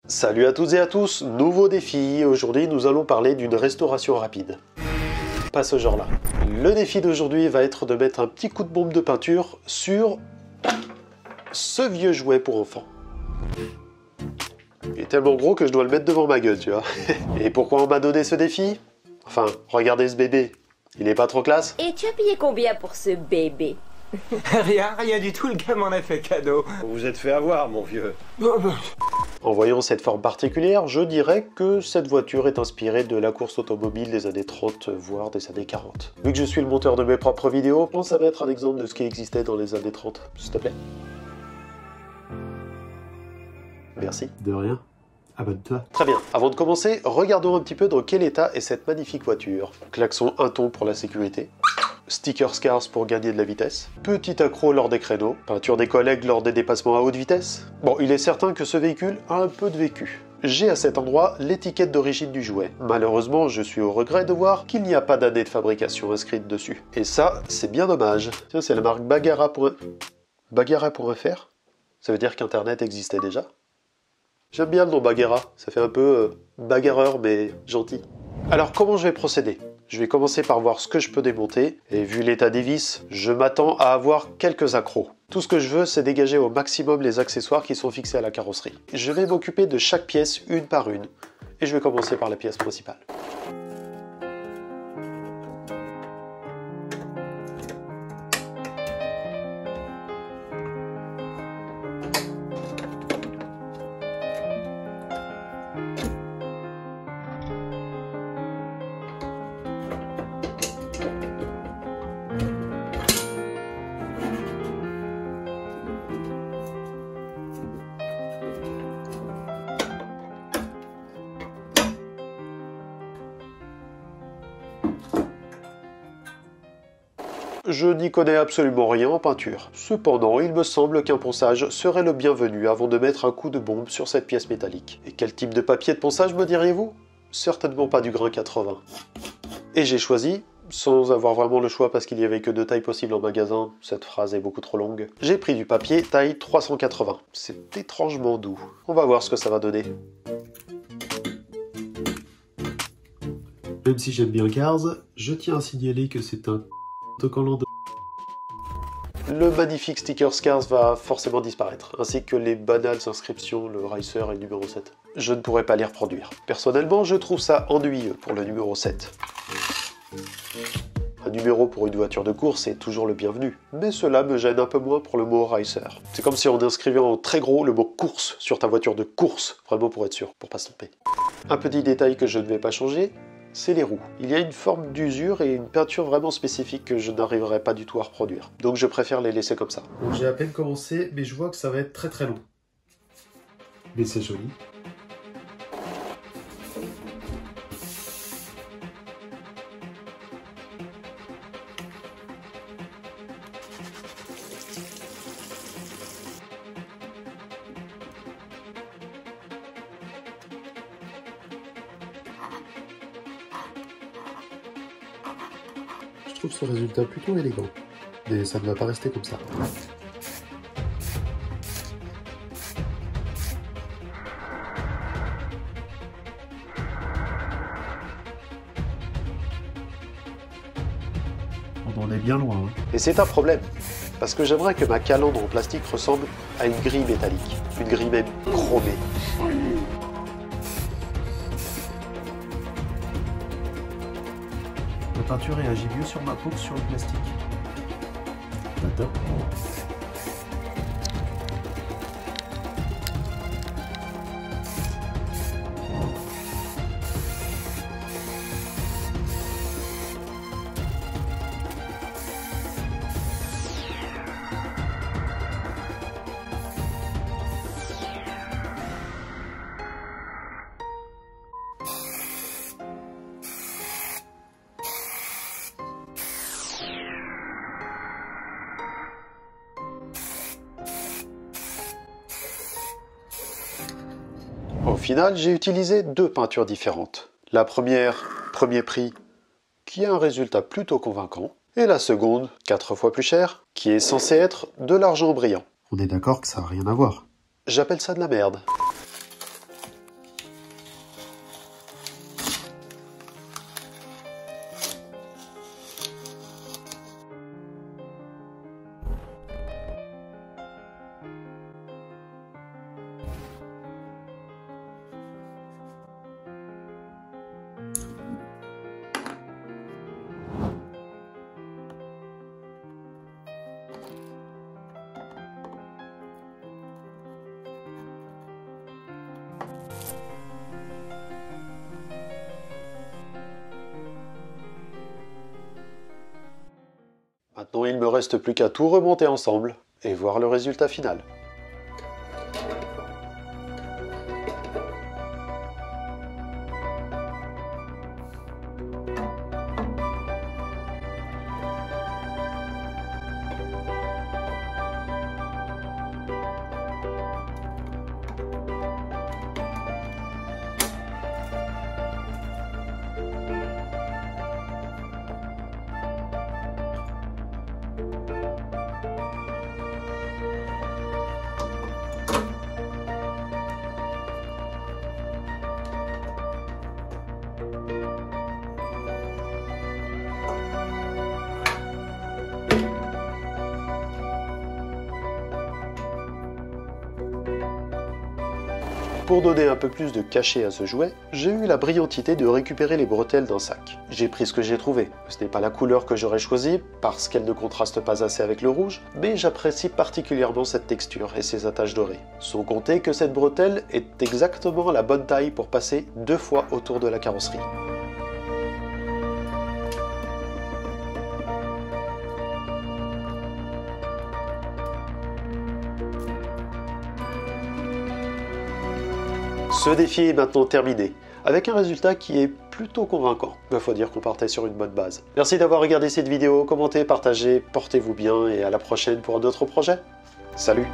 Salut à toutes et à tous, nouveau défi. Aujourd'hui nous allons parler d'une restauration rapide. Pas ce genre-là. Le défi d'aujourd'hui va être de mettre un petit coup de bombe de peinture sur ce vieux jouet pour enfants. Il est tellement gros que je dois le mettre devant ma gueule, tu vois. Et pourquoi on m'a donné ce défi? Enfin, regardez ce bébé. Il est pas trop classe? Et tu as payé combien pour ce bébé? Rien du tout, le gars m'en a fait cadeau. Vous vous êtes fait avoir, mon vieux. En voyant cette forme particulière, je dirais que cette voiture est inspirée de la course automobile des années 30, voire des années 40. Vu que je suis le monteur de mes propres vidéos, pense à mettre un exemple de ce qui existait dans les années 30, s'il te plaît. Merci. De rien. Abonne-toi. Très bien. Avant de commencer, regardons un petit peu dans quel état est cette magnifique voiture. Klaxon un ton pour la sécurité. Sticker Scars pour gagner de la vitesse, petit accroc lors des créneaux, peinture des collègues lors des dépassements à haute vitesse. Bon, il est certain que ce véhicule a un peu de vécu. J'ai à cet endroit l'étiquette d'origine du jouet. Malheureusement, je suis au regret de voir qu'il n'y a pas d'année de fabrication inscrite dessus. Et ça, c'est bien dommage. Tiens, c'est la marque Bagarra.fr. Ça veut dire qu'Internet existait déjà? J'aime bien le nom Bagarra, ça fait un peu bagarreur mais gentil. Alors comment je vais procéder? Je vais commencer par voir ce que je peux démonter, et vu l'état des vis, je m'attends à avoir quelques accros. Tout ce que je veux, c'est dégager au maximum les accessoires qui sont fixés à la carrosserie. Je vais m'occuper de chaque pièce une par une, et je vais commencer par la pièce principale. Je n'y connais absolument rien en peinture. Cependant, il me semble qu'un ponçage serait le bienvenu avant de mettre un coup de bombe sur cette pièce métallique. Et quel type de papier de ponçage me diriez-vous? Certainement pas du grain 80. Et j'ai choisi, sans avoir vraiment le choix parce qu'il n'y avait que 2 tailles possibles en magasin, cette phrase est beaucoup trop longue, j'ai pris du papier taille 380. C'est étrangement doux. On va voir ce que ça va donner. Même si j'aime bien Cars, je tiens à signaler que c'est un autocollant de... Le magnifique sticker Scars va forcément disparaître, ainsi que les banales inscriptions, le Racer et le numéro 7. Je ne pourrai pas les reproduire. Personnellement, je trouve ça ennuyeux pour le numéro 7. Un numéro pour une voiture de course est toujours le bienvenu, mais cela me gêne un peu moins pour le mot Racer. C'est comme si on inscrivait en très gros le mot course sur ta voiture de course, vraiment pour être sûr, pour pas se tromper. Un petit détail que je ne vais pas changer, c'est les roues. Il y a une forme d'usure et une peinture vraiment spécifique que je n'arriverai pas du tout à reproduire. Donc je préfère les laisser comme ça. J'ai à peine commencé, mais je vois que ça va être très très long. Mais c'est joli. Je trouve ce résultat plutôt élégant, mais ça ne va pas rester comme ça. On en est bien loin. Hein. Et c'est un problème, parce que j'aimerais que ma calandre en plastique ressemble à une grille métallique, une grille même chromée. La peinture réagit mieux sur ma peau que sur le plastique. Top. Au final, j'ai utilisé 2 peintures différentes. La première, premier prix, qui a un résultat plutôt convaincant, et la seconde, 4 fois plus chère, qui est censée être de l'argent brillant. On est d'accord que ça n'a rien à voir. J'appelle ça de la merde. Maintenant, il me reste plus qu'à tout remonter ensemble et voir le résultat final. Pour donner un peu plus de cachet à ce jouet, j'ai eu la brillante idée de récupérer les bretelles d'un sac. J'ai pris ce que j'ai trouvé. Ce n'est pas la couleur que j'aurais choisie, parce qu'elle ne contraste pas assez avec le rouge, mais j'apprécie particulièrement cette texture et ses attaches dorées. Sans compter que cette bretelle est exactement la bonne taille pour passer 2 fois autour de la carrosserie. Ce défi est maintenant terminé, avec un résultat qui est plutôt convaincant. Il faut dire qu'on partait sur une bonne base. Merci d'avoir regardé cette vidéo, commentez, partagez, portez-vous bien et à la prochaine pour un autre projet. Salut!